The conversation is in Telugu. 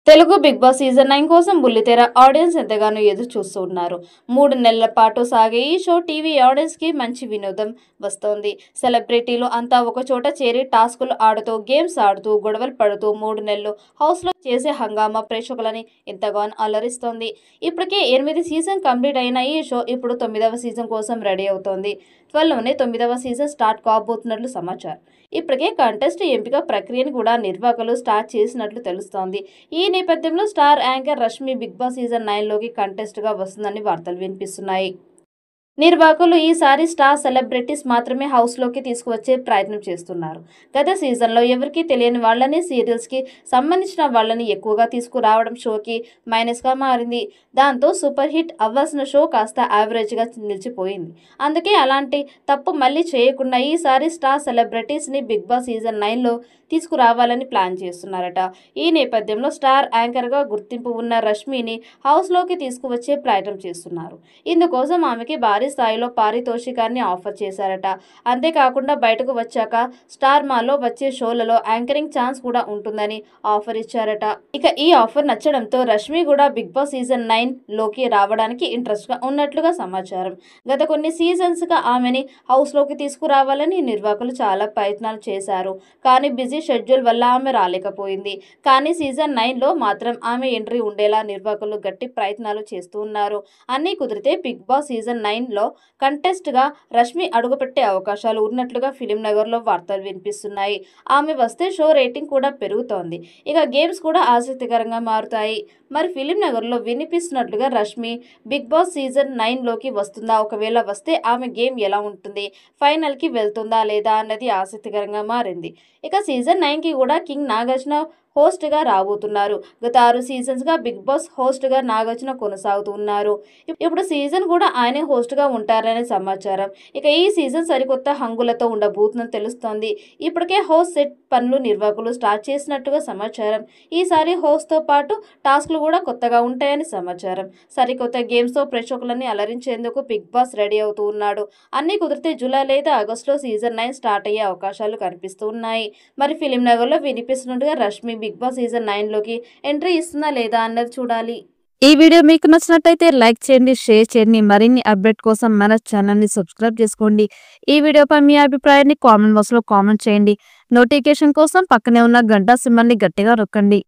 తెలుగు బిగ్ బాస్ సీజన్ 9 కోసం బుల్లితెర ఆడియన్స్ ఎంతగానో ఎదురు చూస్తూ ఉన్నారు. 3 నెలల పాటు సాగే ఈ షో టీవీ ఆడియన్స్ కి మంచి వినోదం వస్తోంది. సెలబ్రిటీలు అంతా ఒక చోట చేరి టాస్కులు ఆడుతూ, గేమ్స్ ఆడుతూ, గొడవలు పడుతూ 3 నెలలు హౌస్ లో చేసే హంగామా ప్రేక్షకులని ఎంతగానో అలరిస్తోంది. ఇప్పటికే 8 సీజన్ కంప్లీట్ అయిన ఈ షో ఇప్పుడు 9వ సీజన్ కోసం రెడీ అవుతోంది. త్వరలోనే 9వ సీజన్ స్టార్ట్ కాబోతున్నట్లు సమాచారం. ఇప్పటికే కంటెస్ట్ ఎంపిక ప్రక్రియను కూడా నిర్వాహకులు స్టార్ట్ చేసినట్లు తెలుస్తోంది. ఈ నేపథ్యంలో star anchor Rashmi Bigg Boss season 9లోకి కంటెస్ట్ గా వస్తుందని వార్తలు వినిపిస్తున్నాయి. నిర్వాహకులు ఈసారి స్టార్ సెలబ్రిటీస్ మాత్రమే హౌస్ లోకి తీసుకువచ్చే ప్రయత్నం చేస్తున్నారు. గత సీజన్లో ఎవరికీ తెలియని వాళ్ళని, సీరియల్స్ కి సంబంధించిన వాళ్ళని ఎక్కువగా తీసుకురావడం షోకి మైనస్ గా మారింది. దాంతో సూపర్ హిట్ అవ్వాల్సిన షో కాస్త యావరేజ్ గా నిలిచిపోయింది. అందుకే అలాంటి తప్పు మళ్ళీ చేయకుండా ఈసారి స్టార్ సెలబ్రిటీస్ ని బిగ్ బాస్ సీజన్ 9లో తీసుకురావాలని ప్లాన్ చేస్తున్నారట. ఈ నేపథ్యంలో స్టార్ యాంకర్ గా గుర్తింపు ఉన్న రష్మిని హౌస్ లోకి తీసుకువచ్చే ప్రయత్నం చేస్తున్నారు. ఇందుకోసం ఆమెకి భారీ స్థాయిలో పారితోషికాన్ని ఆఫర్ చేశారట. అంతేకాకుండా బయటకు వచ్చాక స్టార్ మాలో వచ్చే షోలలో యాంకరింగ్ ఛాన్స్ కూడా ఉంటుందని ఆఫర్ ఇచ్చారట. ఇక ఈ ఆఫర్ నచ్చడంతో రష్మి కూడా బిగ్ బాస్ సీజన్ 9లోకి రావడానికి ఇంట్రెస్ట్ గా ఉన్నట్లుగా సమాచారం. గత కొన్ని సీజన్స్ గా ఆమెని హౌస్ లోకి తీసుకురావాలని నిర్వాహకులు చాలా ప్రయత్నాలు చేశారు. కానీ బిజీ షెడ్యూల్ వల్ల ఆమె రాలేకపోయింది. కానీ సీజన్ 9లో మాత్రం ఆమె ఎంట్రీ ఉండేలా నిర్వాహకులు గట్టి ప్రయత్నాలు చేస్తూ ఉన్నారు. అన్నీ కుదిరితే బిగ్ బాస్ సీజన్ 9లో కంటెస్ట్ గా రష్మి అడుగుపెట్టే అవకాశాలు ఉన్నట్లుగా ఫిలిం నగర్ లో వార్తలు వినిపిస్తున్నాయి. ఆమె వస్తే షో రేటింగ్ కూడా పెరుగుతోంది. ఇక గేమ్స్ కూడా ఆసక్తికరంగా మారుతాయి. మరి ఫిలిం నగర్ లో వినిపిస్తున్నట్లుగా రష్మి బిగ్ బాస్ సీజన్ 9లోకి వస్తుందా? ఒకవేళ వస్తే ఆమె గేమ్ ఎలా ఉంటుంది? ఫైనల్ కి వెళ్తుందా లేదా అన్నది ఆసక్తికరంగా మారింది. ఇక సీజన్ 9కి కూడా కింగ్ నాగార్జున హోస్ట్ గా రాబోతున్నారు. గత 6 సీజన్స్ గా బిగ్ బాస్ హోస్ట్ గా నాగార్జున కొనసాగుతూ ఉన్నారు. ఇప్పుడు సీజన్ కూడా ఆయనే హోస్ట్ గా ఉంటారనే సమాచారం. ఇక ఈ సీజన్ సరికొత్త హంగులతో ఉండబోతుందని తెలుస్తోంది. ఇప్పటికే హోస్ట్ సెట్ పనులు నిర్వాహకులు స్టార్ట్ చేసినట్టుగా సమాచారం. ఈసారి హోస్ట్ తో పాటు టాస్క్లు కూడా కొత్తగా ఉంటాయని సమాచారం. సరికొత్త గేమ్స్ తో ప్రేక్షకులని అలరించేందుకు బిగ్ బాస్ రెడీ అవుతూ ఉన్నాడు. అన్ని కుదిరితే జూలై లేదా ఆగస్టులో సీజన్ 9 స్టార్ట్ అయ్యే అవకాశాలు కనిపిస్తూ ఉన్నాయి. మరి ఫిలిం నగర్ లో వినిపిస్తున్నట్టుగా రష్మి బిగ్ బాస్ సీజన్ 9లోకి ఎంట్రీ ఇస్తుందా లేదా అన్నది చూడాలి. ఈ వీడియో మీకు నచ్చినట్టయితే లైక్ చేయండి, షేర్ చేయండి. మరిన్ని అప్డేట్ కోసం మన ఛానల్ ని సబ్స్క్రైబ్ చేసుకోండి. ఈ వీడియోపై మీ అభిప్రాయాన్ని కామెంట్ బాక్స్ లో కామెంట్ చేయండి. నోటిఫికేషన్ కోసం పక్కనే ఉన్న గంట సింబల్ ని గట్టిగా నొక్కండి.